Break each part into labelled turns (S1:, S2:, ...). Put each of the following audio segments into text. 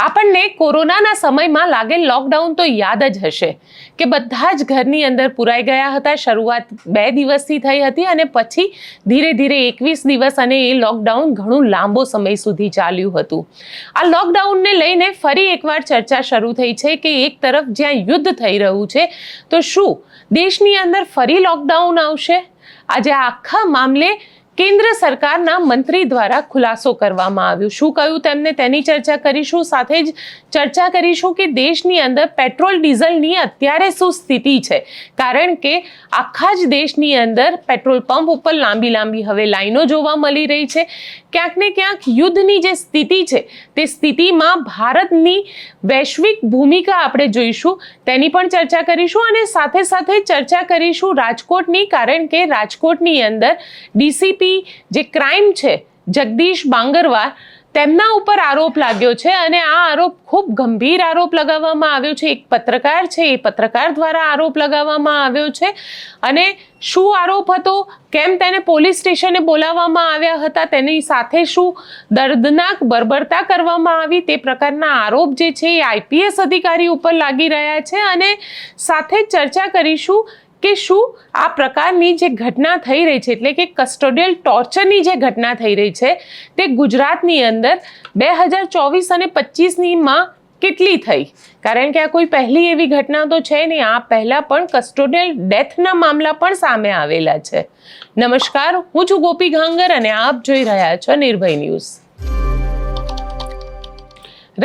S1: આપણને કોરોનાના સમયમાં લાગેલ લોકડાઉન તો યાદ જ હશે કે બધા જ ઘરની અંદર પુરાઈ ગયા હતા. શરૂઆત 2 દિવસથી થઈ હતી અને પછી ધીરે ધીરે 21 દિવસ અને એ લોકડાઉન ઘણું લાંબો સમય સુધી ચાલ્યું હતું. આ લોકડાઉનને લઈને ફરી એકવાર ચર્ચા શરૂ થઈ છે કે એક તરફ જ્યાં યુદ્ધ થઈ રહ્યું છે તો શું દેશની અંદર ફરી લોકડાઉન આવશે? આજે આખા મામલે કેન્દ્ર સરકારના મંત્રી દ્વારા ખુલાસો કરવામાં આવ્યો. શું કહ્યું તેમને તેની ચર્ચા કરીશું. સાથે જ ચર્ચા કરીશું કે દેશની અંદર પેટ્રોલ ડીઝલની અત્યારે શું સ્થિતિ છે, કારણ કે આખા જ દેશની અંદર પેટ્રોલ પંપ ઉપર લાંબી લાંબી હવે લાઈનો જોવા મળી રહી છે. ક્યાંક ને ક્યાંક યુદ્ધની જે સ્થિતિ છે તે સ્થિતિમાં ભારતની વૈશ્વિક ભૂમિકા આપણે જોઈશું, તેની પણ ચર્ચા કરીશું. અને સાથે સાથે ચર્ચા કરીશું રાજકોટની, કારણ કે રાજકોટની અંદર ડીસીપી જે ક્રાઇમ છે જગદીશ બાંગરવા, તેમના ઉપર આરોપ લાગ્યો છે અને આ આરોપ ખૂબ ગંભીર આરોપ લગાવવામાં આવ્યો છે. એક પત્રકાર છે, એ પત્રકાર દ્વારા આરોપ લગાવવામાં આવ્યો છે. અને શું આરોપ હતો, કેમ તેને પોલીસ સ્ટેશને બોલાવવામાં આવ્યા હતા, તેની સાથે શું દર્દનાક બર્બરતા કરવામાં આવી, તે પ્રકારના આરોપ જે છે એ આઈપીએસ અધિકારી ઉપર લાગી રહ્યા છે. અને સાથે ચર્ચા કરીશું કે શું આ પ્રકારની જે ઘટના થઈ રહી છે, એટલે કે કસ્ટોડિયલ ટોર્ચરની જે ઘટના થઈ રહી છે તે ગુજરાતની અંદર 2024 અને 25નીમાં કેટલી થઈ, કારણ કે આ કોઈ પહેલી એવી ઘટના તો છે નહીં. આ પહેલાં પણ કસ્ટોડિયલ ડેથના મામલા પણ સામે આવેલા છે. નમસ્કાર, હું છું ગોપી ઘાંગર અને આપ જોઈ રહ્યા છો નિર્ભય ન્યૂઝ.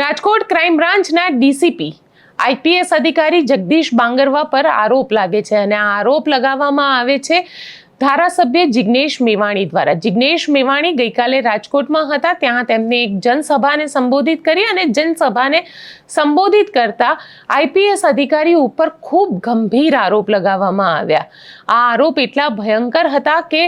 S1: રાજકોટ ક્રાઇમ બ્રાન્ચના ડીસીપી આઈપીએસ અધિકારી જગદીશ બાંગરવા પર આરોપ લાગે છે અને આ આરોપ લગાવવામાં આવે છે ધારાસભ્ય જિગ્નેશ મેવાણી દ્વારા. જિગ્નેશ મેવાણી ગઈકાલે રાજકોટમાં હતા, ત્યાં તેમને એક જનસભાને સંબોધિત કરી અને જનસભાને સંબોધિત કરતા આઈપીએસ અધિકારી ઉપર ખૂબ ગંભીર આરોપ લગાવવામાં આવ્યા. આ આરોપ એટલા ભયંકર હતા કે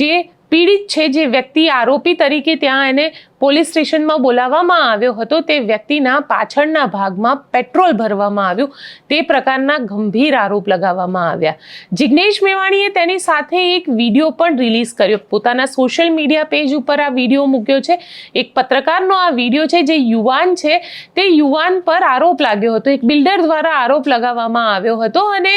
S1: જે પીડિત છે, જે વ્યક્તિ આરોપી તરીકે ત્યાં એને પોલીસ સ્ટેશનમાં બોલાવવામાં આવ્યો હતો, તે વ્યક્તિના પાછળના ભાગમાં પેટ્રોલ ભરવામાં આવ્યું, તે પ્રકારના ગંભીર આરોપ લગાવવામાં આવ્યા. જિગ્નેશ મેવાણીએ તેની સાથે એક વિડીયો પણ રિલીઝ કર્યો, પોતાના સોશિયલ મીડિયા પેજ ઉપર આ વિડીયો મૂક્યો છે. એક પત્રકારનો આ વિડીયો છે, જે યુવાન છે, તે યુવાન પર આરોપ લાગ્યો હતો, એક બિલ્ડર દ્વારા આરોપ લગાવવામાં આવ્યો હતો. અને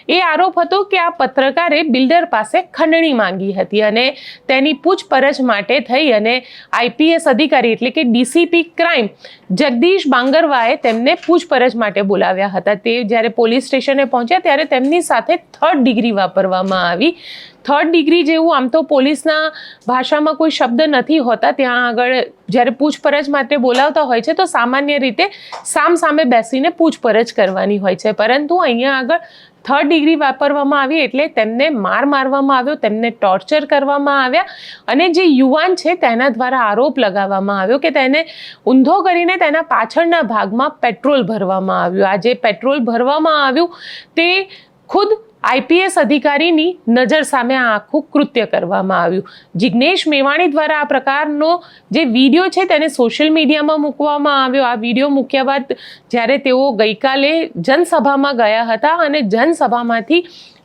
S1: એ આરોપ હતો કે આ પત્રકારે બિલ્ડર પાસે ખંડણી માંગી હતી અને તેની પૂછપરછ માટે થઈ અને આઈપીએસ અધિકારી એટલે કે ડીસીપી ક્રાઇમ જગદીશ બાંગરવાએ તેમને પૂછપરછ માટે બોલાવ્યા હતા. તે જ્યારે પોલીસ સ્ટેશને પહોંચ્યા ત્યારે તેમની સાથે 3rd ડિગ્રી વાપરવામાં આવી. 3rd ડિગ્રી જેવું આમ તો પોલીસના ભાષામાં કોઈ શબ્દ નથી હોતા. ત્યાં આગળ જ્યારે પૂછપરછ માટે બોલાવતા હોય છે તો સામાન્ય રીતે સામે બેસીને પૂછપરછ કરવાની હોય છે, પરંતુ અહીંયા આગળ 3rd ડિગ્રી વાપરવામાં આવી એટલે તેમને મારવામાં આવ્યો, તેમને ટોર્ચર કરવામાં આવ્યા. અને જે યુવાન છે તેના દ્વારા આરોપ લગાવવામાં આવ્યો કે તેને ઊંધો કરીને તેના પાછળના ભાગમાં પેટ્રોલ ભરવામાં આવ્યું. આ જે પેટ્રોલ ભરવામાં આવ્યું તે ખુદ આઈપીએસ અધિકારીની નજર સામે આ આખું કૃત્ય કરવામાં આવ્યું. જિગ્નેશ મેવાણી દ્વારા આ પ્રકારનો જે વિડીયો છે તેને સોશિયલ મીડિયામાં મૂકવામાં આવ્યો. આ વિડીયો મૂક્યા બાદ જ્યારે તેઓ ગઈકાલે જનસભામાં ગયા હતા અને જનસભામાંથી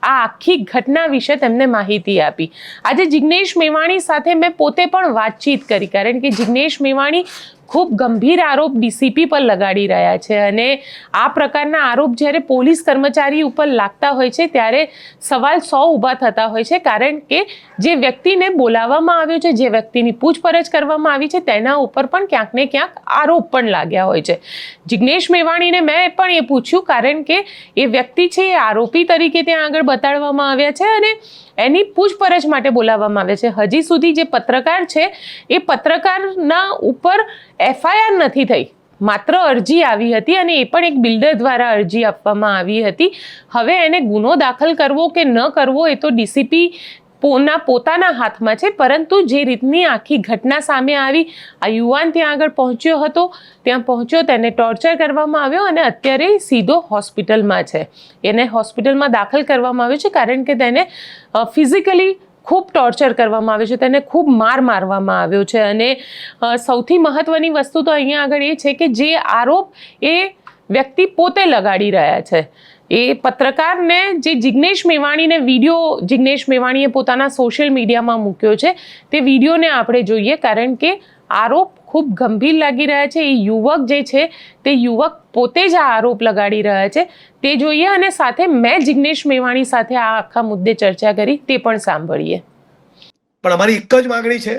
S1: આ આખી ઘટના વિશે તેમને માહિતી આપી. આજે જિગ્નેશ મેવાણી સાથે મેં પોતે પણ વાતચીત કરી, કારણ કે જિગ્નેશ મેવાણી ખૂબ ગંભીર આરોપ ડીસીપી પર લગાડી રહ્યા છે. અને આ પ્રકારના આરોપ જ્યારે પોલીસ કર્મચારી ઉપર લાગતા હોય છે ત્યારે સવાલ 100 ઊભા થતા હોય છે, કારણ કે જે વ્યક્તિને બોલાવવામાં આવ્યો છે, જે વ્યક્તિની પૂછપરછ કરવામાં આવી છે, તેના ઉપર પણ ક્યાંક ને ક્યાંક આરોપ પણ લાગ્યા હોય છે. જિગ્નેશ મેવાણીને મેં પણ એ પૂછ્યું, કારણ કે એ વ્યક્તિ છે એ આરોપી તરીકે ત્યાં આગળ બતાડવામાં આવ્યા છે અને એની પૂછપરછ માટે બોલાવવામાં આવે છે. હજી સુધી જે પત્રકાર છે એ પત્રકારના ઉપર એફઆઈઆર નથી થઈ, માત્ર અરજી આવી હતી અને એ પણ એક બિલ્ડર દ્વારા અરજી આપવામાં આવી હતી. હવે એને ગુનો દાખલ કરવો કે ન કરવો એ તો ડીસીપી પોતાના હાથમાં છે, પરંતુ જે રીતની આખી ઘટના સામે આવી, આ યુવાન ત્યાં આગળ પહોંચ્યો હતો, ત્યાં પહોંચ્યો, તેને ટોર્ચર કરવામાં આવ્યો અને અત્યારે સીધો હોસ્પિટલમાં છે. એને હોસ્પિટલમાં દાખલ કરવામાં આવ્યો છે, કારણ કે તેને ફિઝિકલી ખૂબ ટોર્ચર કરવામાં આવ્યો છે, તેને ખૂબ મારવામાં આવ્યો છે. અને સૌથી મહત્વની વસ્તુ તો અહીંયા આગળ એ છે કે જે આરોપ એ વ્યક્તિ પોતે લગાડી રહ્યા છે, એ પત્રકારને જે જિગ્નેશ મેવાણીને વિડીયો જિગ્નેશ મેવાણીએ પોતાના સોશિયલ મીડિયામાં મૂક્યો છે, તે વિડીયોને આપણે જોઈએ, કારણ કે આરોપ ખૂબ ગંભીર લાગી રહ્યા છે. એ યુવક જે છે તે યુવક પોતે જ આ આરોપ લગાડી રહ્યા છે તે જોઈએ, અને સાથે મેં જિગ્નેશ મેવાણી સાથે આ આખા મુદ્દે ચર્ચા કરી તે પણ સાંભળીએ.
S2: પણ અમારી એક જ માંગણી છે,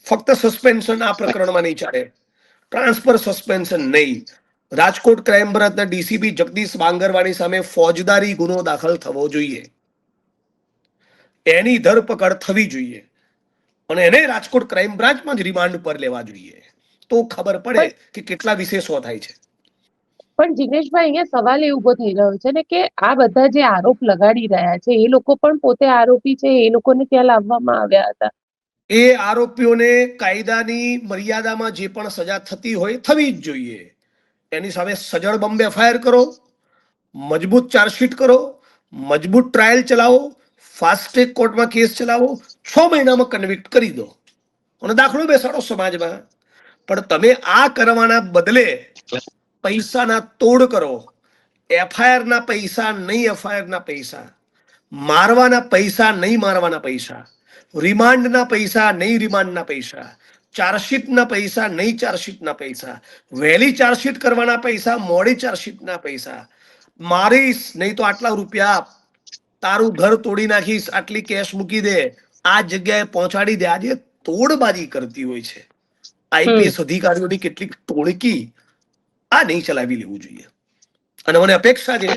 S2: ફક્ત સસ્પેન્શન આ પ્રકરણમાં નહીં ચાલે, ટ્રાન્સફર સસ્પેન્શન નહીં. રાજકોટ ક્રાઇમ બ્રાન્ચના ડીસીપી જગદીશ બાંગરવાણી સામે ફોજદારી ગુનો દાખલ થવો જોઈએ, એની ધરપકડ થવી જોઈએ અને એને રાજકોટ ક્રાઇમ બ્રાન્ચમાં જ રિમાન્ડ પર લેવા જોઈએ, તો ખબર પડે કે કેટલા વિશેષો થાય છે.
S1: પણ જિગ્નેશભાઈ, અહીંયા સવાલ એ ઉભો થઈ રહ્યો છે ને કે આ બધા જે આરોપ લગાડી રહ્યા છે એ લોકો પણ પોતે આરોપી છે, એ લોકોને ત્યાં લાવવામાં આવ્યા હતા.
S2: એ આરોપીઓને કાયદાની મર્યાદામાં જે પણ સજા થતી હોય થવી જ જોઈએ. એની સામે સજળ બંબ એફઆઈઆર કરો, મજબૂત ચાર્જશીટ કરો, મજબૂત ટ્રાયલ ચલાવો, ફાસ્ટ ટ્રેક કોર્ટમાં કેસ ચલાવો, 6 મહિનામાં કન્વિક્ટ કરી દો અને દાખલો બેસાડો સમાજમાં. પણ તમે આ કરવાના બદલે પૈસાના તોડ કરો, એફઆઈઆર ના પૈસા નહીં એફઆઈઆર ના પૈસા, મારવાના પૈસા નહીં મારવાના પૈસા, રિમાન્ડના પૈસા નહીં રિમાન્ડના પૈસા, ચાર્જશીટના પૈસા નહીં ચાર્જશીટના પૈસા, વહેલી ચાર્જશીટ કરવાના પૈસા મોડી ચાર્જશીટના પૈસા, મારીશ નહીં તો આટલા રૂપિયા, તારું ઘર તોડી નાખીશ, આટલી કેશ મૂકી દે, આ જગ્યાએ પહોંચાડી દે. આજે તોડબાજી કરતી હોય છે આઈપીએસ અધિકારીઓની કેટલીક ટોળકી, આ નહીં ચલાવી લેવું જોઈએ. અને મને અપેક્ષા છે,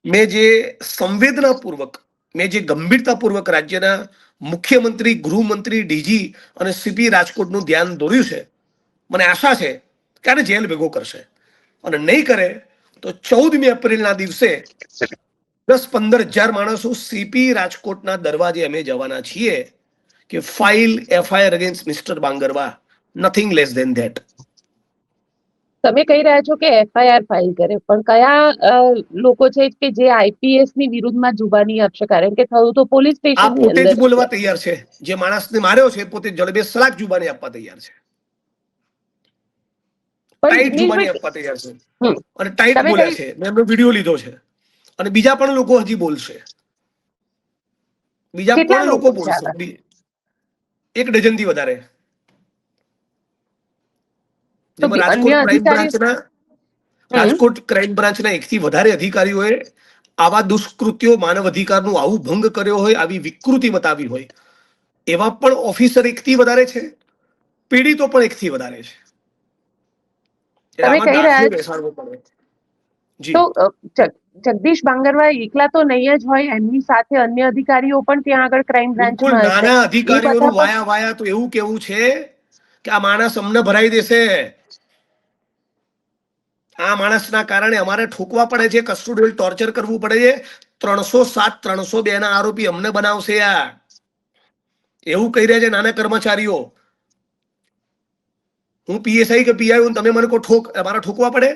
S2: મેં જે સંવેદનાપૂર્વક, મેં જે ગંભીરતાપૂર્વક રાજ્યના મુખ્યમંત્રી, ગૃહમંત્રી, ડીજી અને સીપી રાજકોટનું ધ્યાન દોર્યું છે, મને આશા છે કે આને જેલ ભેગો કરશે. અને નહીં કરે તો 14મી એપ્રિલના દિવસે 10-15 હજાર માણસો સીપી રાજકોટના દરવાજે અમે જવાના છીએ કે file FIR against mister Bangarwa, nothing less than that.
S1: તમે કહી રહ્યા છો કે એફઆઈઆર ફાઇલ કરે, પણ કયા લોકો છે કે જે આઈપીએસ ની વિરુદ્ધમાં જુબાની આપશે? કારણ કે થયું તો પોલીસ
S2: આ
S1: સ્ટેશન
S2: પોતે જ બોલવા તૈયાર છે, જે માણસને માર્યો છે પોતે જડબે સલાક જુબાની આપવા તૈયાર છે, ટાઈટ જુબાની આપવા તૈયાર છે અને ટાઈટ બોલ્યા છે. મેં એમનો વિડીયો લીધો છે અને બીજા પણ લોકો હજી બોલશે, બીજા પણ લોકો બોલશે, 1 ડઝનથી વધારે. રાજકોટ ક્રાઇમ બ્રાન્ચના 1 થી વધારે અધિકારીઓએ આવા દુષ્કૃત્યો, માનવ અધિકારનું આવું ભંગ કર્યો હોય, આવી વિકૃતિ બતાવી હોય, એવા પણ ઓફિસર 1 થી વધારે છે, પીડિતો પણ 1 થી વધારે છે.
S1: જગદીશ બાંગરવા એકલા તો નહીં જ હોય, એમની સાથે અન્ય અધિકારીઓ પણ ત્યાં આગળ ક્રાઇમ બ્રાન્ચમાં હશે.
S2: નાના અધિકારીઓનું વાયા તો એવું કેવું છે કે આ માણસ અમને ભરાઈ દેશે, આ માણસના કારણે અમારે ઠોકવા પડે છે, કસ્ટોડિયલ ટોર્ચર કરવું પડે છે, 307, 302 ના આરોપી અમને બનાવશે. એવું કહી રહ્યા છે નાના કર્મચારીઓ. હું પીએસઆઈ કે પીઆઈ હું, તમે મને કહો અમારે ઠોકવા પડે?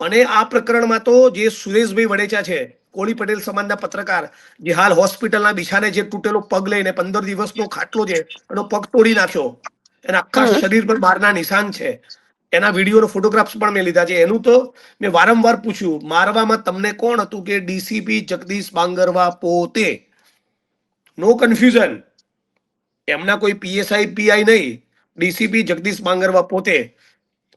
S2: અને આ પ્રકરણમાં તો જે સુરેશભાઈ વડેચા છે, કોળી પટેલ સમાજના પત્રકાર, જે હાલ હોસ્પિટલના બિછાને જે તૂટેલો પગ લઈને 15 દિવસનો ખાટલો છે, એનો પગ તોડી નાખ્યો, એના આખા શરીર પર મારના નિશાન છે, એના વિડીયો ફોટોગ્રાફ્સ પણ મેં લીધા છે. એનું તો મેં વારંવાર પૂછ્યું, મારવામાં તમને કોણ હતું? કે ડીસીપી જગદીશ બાંગરવા પોતે. નો કન્ફ્યુઝન, એમના કોઈ પીએસઆઈ પીઆઈ નહીં, ડીસીપી જગદીશ બાંગરવા પોતે.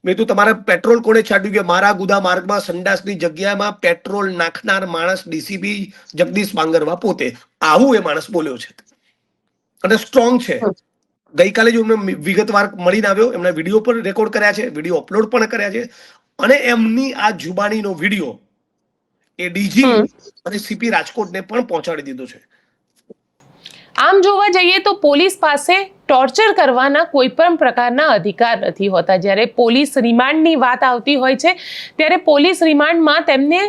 S2: મેં તો તમારા પેટ્રોલ કોણે છાંટ્યું? કે મારા ગુદા માર્ગમાં સંડાસની જગ્યામાં પેટ્રોલ નાખનાર માણસ ડીસીપી જગદીશ બાંગરવા પોતે. આવું એ માણસ બોલ્યો છે અને સ્ટ્રોંગ છે. ગઈકાલે જો એમને વિગતવાર મળીને આવ્યો, એમના વિડીયો પર રેકોર્ડ કર્યા છે, વિડીયો અપલોડ પણ કર્યા છે, અને એમની આ જુબાનીનો વિડીયો એ ડીજી અને સીપી રાજકોટને પણ પહોંચાડી દીધો છે.
S1: આમ જોવા જઈએ તો પોલીસ પાસે ટોર્ચર કરવાના કોઈ પણ પ્રકારના અધિકાર નથી હોતા. જ્યારે પોલીસ રિમાન્ડની વાત આવતી હોય છે ત્યારે પોલીસ રિમાન્ડમાં તેમને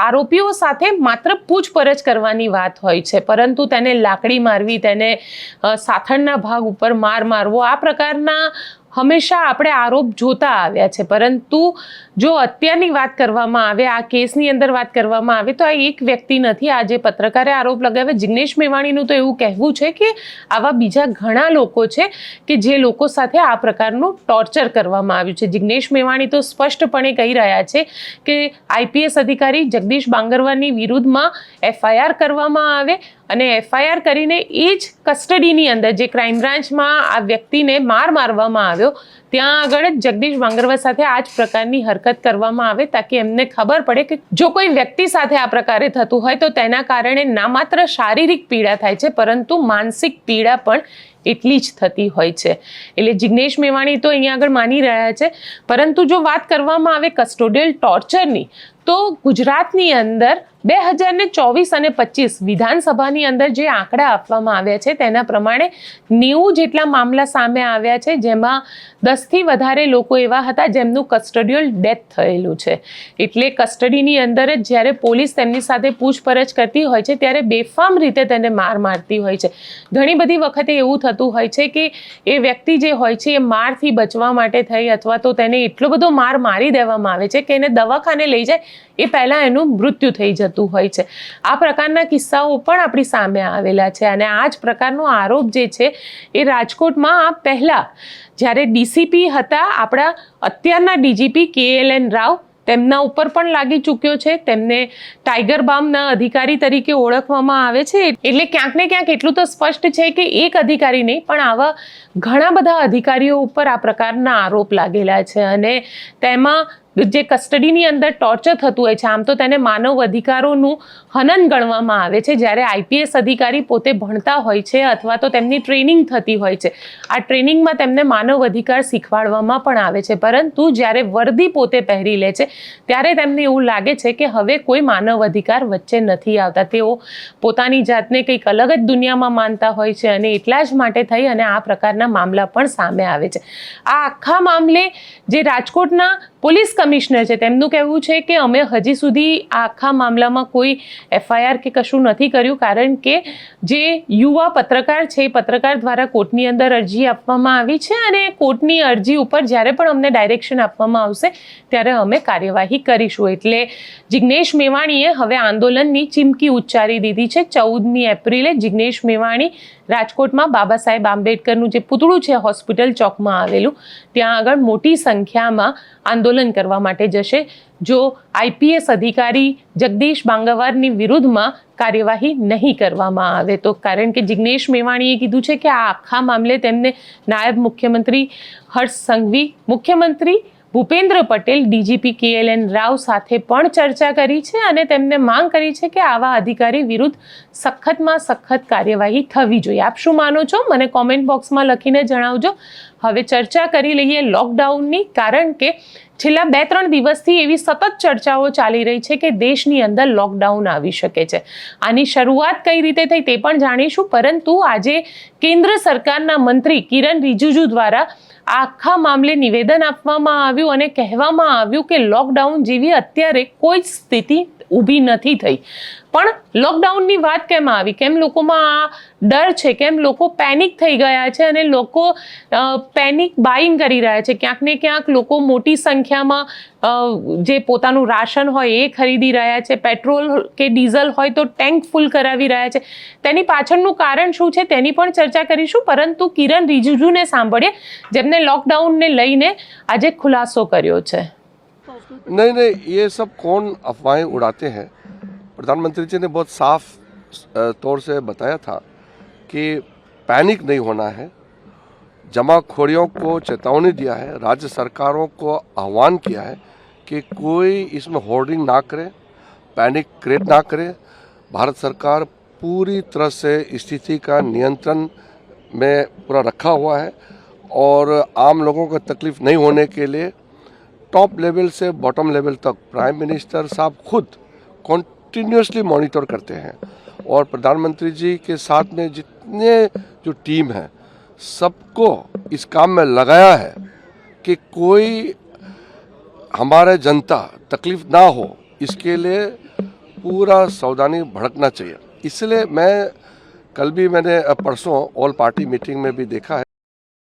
S1: આરોપીઓ સાથે માત્ર પૂછપરછ કરવાની વાત હોય છે, પરંતુ તેને લાકડી મારવી, તેને સાથળના ભાગ ઉપર મારવો, આ પ્રકારના હંમેશા આપણે આરોપ જોતા આવ્યા છે. પરંતુ જો અત્યારની વાત કરવામાં આવે, આ કેસની અંદર વાત કરવામાં આવે, તો આ એક વ્યક્તિ નથી. આ જે પત્રકારે આરોપ લગાવ્યા, જિગ્નેશ મેવાણીનું તો એવું કહેવું છે કે આવા બીજા ઘણા લોકો છે કે જે લોકો સાથે આ પ્રકારનું ટોર્ચર કરવામાં આવ્યું છે. જિગ્નેશ મેવાણી તો સ્પષ્ટપણે કહી રહ્યા છે કે આઈપીએસ અધિકારી જગદીશ બાંગરવાની વિરુદ્ધમાં એફઆઈઆર કરવામાં આવે અને એફઆઈઆર કરીને એ જ કસ્ટડીની અંદર જે ક્રાઇમ બ્રાન્ચમાં આ વ્યક્તિને મારવામાં આવ્યો ત્યાં આગળ જ જગદીશ બાંગરવા સાથે આ જ પ્રકારની હરકત કરવામાં આવે તાકી એમને ખબર પડે કે જો કોઈ વ્યક્તિ સાથે આ પ્રકારે થતું હોય તો તેના કારણે ના માત્ર શારીરિક પીડા થાય છે પરંતુ માનસિક પીડા પણ એટલી જ થતી હોય છે. એટલે જિગ્નેશ મેવાણી તો અહીંયા આગળ માની રહ્યા છે, પરંતુ જો વાત કરવામાં આવે કસ્ટોડિયલ ટોર્ચરની તો ગુજરાતની અંદર 2024 અને 25 વિધાનસભાની અંદર જે આંકડા આપવામાં આવ્યા છે તેના પ્રમાણે 90 જેટલા મામલા સામે આવ્યા છે, જેમાં 10થી વધારે લોકો એવા હતા જેમનું કસ્ટોડિયલ ડેથ થયેલું છે. એટલે કસ્ટડીની અંદર જ જ્યારે પોલીસ તેમની સાથે પૂછપરછ કરતી હોય છે ત્યારે બેફામ રીતે તેને મારતી હોય છે. ઘણી બધી વખતે એવું થતું હોય છે કે એ વ્યક્તિ જે હોય છે એ મારથી બચવા માટે થઈ અથવા તો તેને એટલો બધો મારી દેવામાં આવે છે કે એને દવાખાને લઈ જાય એ પહેલાં એનું મૃત્યુ થઈ જતું હોય છે. આ પ્રકારના કિસ્સાઓ પણ આપણી સામે આવેલા છે અને આ જ પ્રકારનો આરોપ જે છે એ રાજકોટમાં આ પહેલાં જ્યારે ડીસીપી હતા આપણા અત્યારના ડીજીપી KLN રાવ તેમના ઉપર પણ લાગી ચૂક્યો છે. તેમને ટાઈગર બામના અધિકારી તરીકે ઓળખવામાં આવે છે. એટલે ક્યાંક ને ક્યાંક એટલું તો સ્પષ્ટ છે કે એક અધિકારી નહીં પણ આવા ઘણા બધા અધિકારીઓ ઉપર આ પ્રકારના આરોપ લાગેલા છે અને તેમાં જે કસ્ટડીની અંદર ટોર્ચર થતું હોય છે આમ તો તેને માનવ અધિકારોનું હનન ગણવામાં આવે છે. જ્યારે આઈપીએસ અધિકારી પોતે ભણતા હોય છે અથવા તો તેમની ટ્રેનિંગ થતી હોય છે, આ ટ્રેનિંગમાં તેમને માનવ અધિકાર શીખવાડવામાં પણ આવે છે, પરંતુ જ્યારે વર્દી પોતે પહેરી લે છે ત્યારે તેમને એવું લાગે છે કે હવે કોઈ માનવ અધિકાર વચ્ચે નથી આવતા. તેઓ પોતાની જાતને કંઈક અલગ જ દુનિયામાં માનતા હોય છે અને એટલા જ માટે થઈ અને આ પ્રકારના મામલા પણ સામે આવે છે. આ આખા મામલે જે રાજકોટના પોલીસ કમિશનર છે તેમનું કહેવું છે કે અમે હજી સુધી આ આખા મામલામાં કોઈ એફઆઈઆર કે કશું નથી કર્યું, કારણ કે જે યુવા પત્રકાર છે એ પત્રકાર દ્વારા કોર્ટની અંદર અરજી આપવામાં આવી છે અને કોર્ટની અરજી ઉપર જ્યારે પણ અમને ડાયરેક્શન આપવામાં આવશે ત્યારે અમે કાર્યવાહી કરીશું. એટલે જિગ્નેશ મેવાણીએ હવે આંદોલનની ચીમકી ઉચ્ચારી દીધી છે. 14મી એપ્રિલે જિગ્નેશ મેવાણી રાજકોટમાં બાબા સાહેબ આંબેડકરનું જે પૂતળું છે હોસ્પિટલ ચોકમાં આવેલું ત્યાં આગળ મોટી સંખ્યામાં આંદોલન કરવા માટે જશે જો આઈપીએસ અધિકારી જગદીશ બાંગરવાની વિરુદ્ધમાં કાર્યવાહી નહીં કરવામાં આવે તો. કારણ કે જિગ્નેશ મેવાણીએ કીધું છે કે આ આખા મામલે તેમને નાયબ મુખ્યમંત્રી હર્ષ સંઘવી, મુખ્યમંત્રી ભૂપેન્દ્ર પટેલ, ડીજીપી KLN રાવ સાથે પણ ચર્ચા કરી છે અને તેમને માંગ કરી છે કે આવા અધિકારી વિરુદ્ધ સખતમાં સખત કાર્યવાહી થવી જોઈએ. આપ શું માનો છો મને કોમેન્ટ બોક્સમાં લખીને જણાવજો. હવે ચર્ચા કરી લઈએ લોકડાઉનની, કારણ કે છેલ્લા 2-3 દિવસથી એવી સતત ચર્ચાઓ ચાલી રહી છે કે દેશની અંદર લોકડાઉન આવી શકે છે. આની શરૂઆત કઈ રીતે થઈ તે પણ જાણીશું, પરંતુ આજે કેન્દ્ર સરકારના મંત્રી કિરણ રિજિજુ દ્વારા આખા મામલે નિવેદન આપવામાં આવ્યું અને કહેવામાં આવ્યું કે લોકડાઉન જેવી અત્યારે કોઈ સ્થિતિ ઊભી નથી થઈ. પણ લોકડાઉનની વાત કેમ આવી, કેમ લોકોમાં આ ડર છે, કેમ લોકો પેનિક થઈ ગયા છે અને લોકો પેનિક બાઇંગ કરી રહ્યા છે. ક્યાંક ને ક્યાંક લોકો મોટી સંખ્યામાં જે પોતાનું રાશન હોય એ ખરીદી રહ્યા છે, પેટ્રોલ કે ડીઝલ હોય તો ટેન્ક ફૂલ કરાવી રહ્યા છે. તેની પાછળનું કારણ શું છે તેની પણ ચર્ચા કરીશું, પરંતુ કિરણ રિજિજુને સાંભળીએ જેમને લોકડાઉનને લઈને આજે ખુલાસો કર્યો છે.
S3: नहीं, ये सब कौन अफवाहें उड़ाते हैं. प्रधानमंत्री जी ने बहुत साफ तौर से बताया था कि पैनिक नहीं होना है. जमाखोरियों को चेतावनी दिया है, राज्य सरकारों को आह्वान किया है कि कोई इसमें होर्डिंग ना करे, पैनिक क्रिएट ना करे. भारत सरकार पूरी तरह से स्थिति का नियंत्रण में पूरा रखा हुआ है और आम लोगों को तकलीफ नहीं होने के लिए टॉप लेवल से बॉटम लेवल तक प्राइम मिनिस्टर साहब खुद कॉन्टिन्यूसली मॉनिटर करते हैं और प्रधानमंत्री जी के साथ में जितने जो टीम है सबको इस काम में लगाया है कि कोई हमारे जनता तकलीफ ना हो, इसके लिए पूरा सावधानी भड़कना चाहिए. इसलिए मैंने परसों ऑल पार्टी मीटिंग में भी देखा है